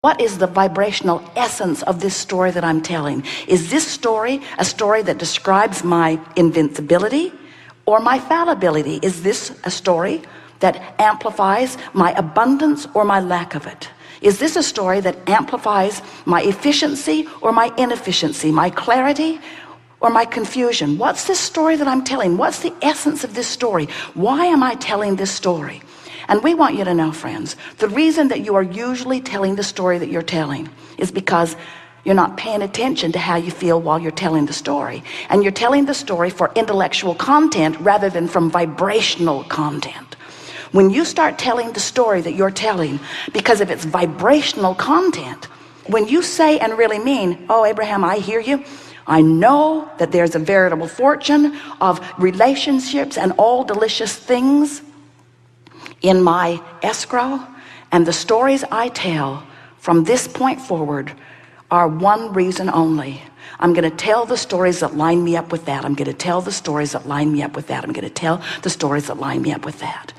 What is the vibrational essence of this story that I'm telling? Is this story a story that describes my invincibility or my fallibility? Is this a story that amplifies my abundance or my lack of it? Is this a story that amplifies my efficiency or my inefficiency, my clarity or my confusion? What's this story that I'm telling? What's the essence of this story? Why am I telling this story? And we want you to know, friends, the reason that you are usually telling the story that you're telling is because you're not paying attention to how you feel while you're telling the story. And you're telling the story for intellectual content rather than from vibrational content. When you start telling the story that you're telling because of its vibrational content, when you say and really mean, oh, Abraham, I hear you. I know that there's a veritable fortune of relationships and all delicious things in my escrow, and the stories I tell from this point forward are one reason only. I'm going to tell the stories that line me up with that. I'm going to tell the stories that line me up with that. I'm going to tell the stories that line me up with that.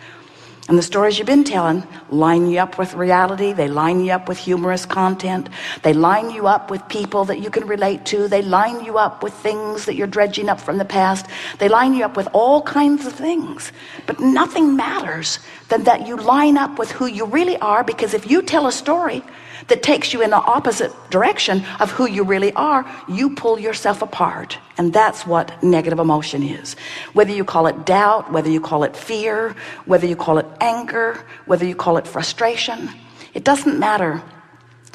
And the stories you've been telling line you up with reality. They line you up with humorous content. They line you up with people that you can relate to. They line you up with things that you're dredging up from the past. They line you up with all kinds of things. But nothing matters than that you line up with who you really are, because if you tell a story that takes you in the opposite direction of who you really are, you pull yourself apart. And that's what negative emotion is. Whether you call it doubt, whether you call it fear, whether you call it anger, whether you call it frustration, it doesn't matter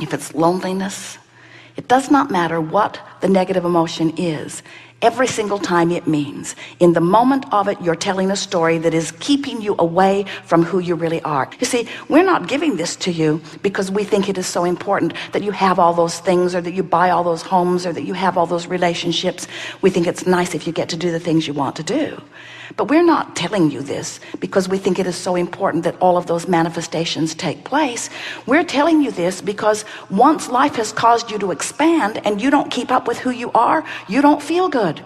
if it's loneliness. It does not matter what the negative emotion is. Every single time it means, in the moment of it, you're telling a story that is keeping you away from who you really are. You see, we're not giving this to you because we think it is so important that you have all those things, or that you buy all those homes, or that you have all those relationships. We think it's nice if you get to do the things you want to do. But we're not telling you this because we think it is so important that all of those manifestations take place. We're telling you this because once life has caused you to expand and you don't keep up with who you are, you don't feel good.